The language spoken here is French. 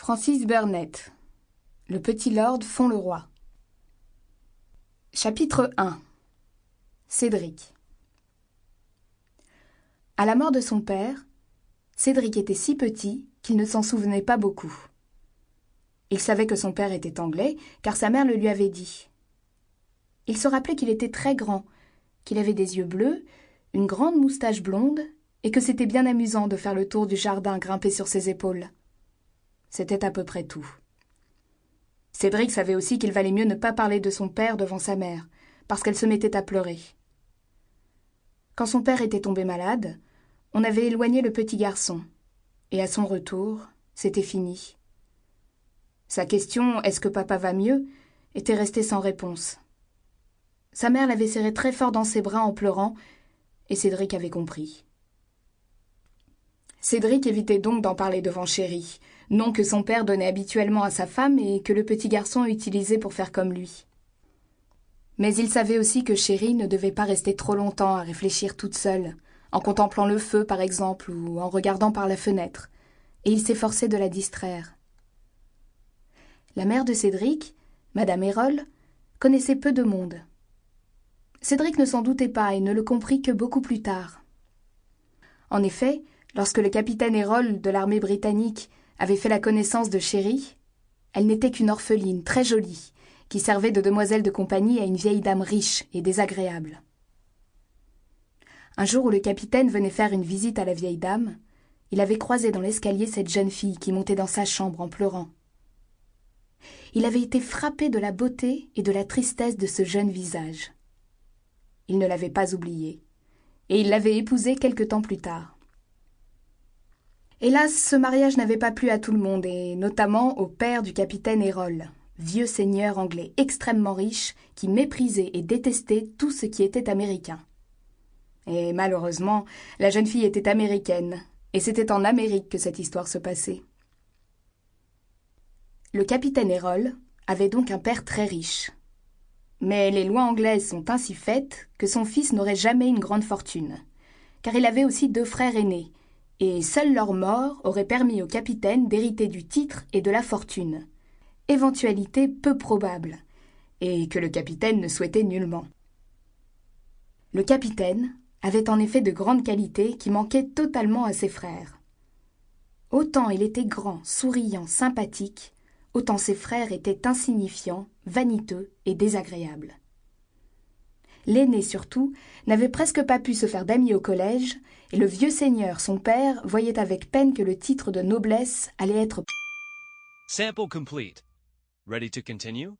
Francis Burnett. Le petit lord fond le roi. Chapitre 1. Cédric. À la mort de son père, Cédric était si petit qu'il ne s'en souvenait pas beaucoup. Il savait que son père était anglais, car sa mère le lui avait dit. Il se rappelait qu'il était très grand, qu'il avait des yeux bleus, une grande moustache blonde, et que c'était bien amusant de faire le tour du jardin grimpé sur ses épaules. C'était à peu près tout. Cédric savait aussi qu'il valait mieux ne pas parler de son père devant sa mère, parce qu'elle se mettait à pleurer. Quand son père était tombé malade, on avait éloigné le petit garçon, et à son retour, c'était fini. Sa question « Est-ce que papa va mieux ?» était restée sans réponse. Sa mère l'avait serré très fort dans ses bras en pleurant, et Cédric avait compris. Cédric évitait donc d'en parler devant Chéri, nom que son père donnait habituellement à sa femme et que le petit garçon utilisait pour faire comme lui. Mais il savait aussi que Chéri ne devait pas rester trop longtemps à réfléchir toute seule, en contemplant le feu par exemple ou en regardant par la fenêtre, et il s'efforçait de la distraire. La mère de Cédric, Madame Hérol, connaissait peu de monde. Cédric ne s'en doutait pas et ne le comprit que beaucoup plus tard. En effet, lorsque le capitaine Hérol de l'armée britannique avait fait la connaissance de Chéri, elle n'était qu'une orpheline très jolie, qui servait de demoiselle de compagnie à une vieille dame riche et désagréable. Un jour où le capitaine venait faire une visite à la vieille dame, il avait croisé dans l'escalier cette jeune fille qui montait dans sa chambre en pleurant. Il avait été frappé de la beauté et de la tristesse de ce jeune visage. Il ne l'avait pas oubliée, et il l'avait épousée quelque temps plus tard. Hélas, ce mariage n'avait pas plu à tout le monde, et notamment au père du capitaine Hérol, vieux seigneur anglais extrêmement riche qui méprisait et détestait tout ce qui était américain. Et malheureusement, la jeune fille était américaine, et c'était en Amérique que cette histoire se passait. Le capitaine Hérol avait donc un père très riche. Mais les lois anglaises sont ainsi faites que son fils n'aurait jamais une grande fortune, car il avait aussi 2 frères aînés, et seule leur mort aurait permis au capitaine d'hériter du titre et de la fortune, éventualité peu probable, et que le capitaine ne souhaitait nullement. Le capitaine avait en effet de grandes qualités qui manquaient totalement à ses frères. Autant il était grand, souriant, sympathique, autant ses frères étaient insignifiants, vaniteux et désagréables. L'aîné, surtout, n'avait presque pas pu se faire d'amis au collège, et le vieux seigneur, son père, voyait avec peine que le titre de noblesse allait être... Sample complete. Ready to continue?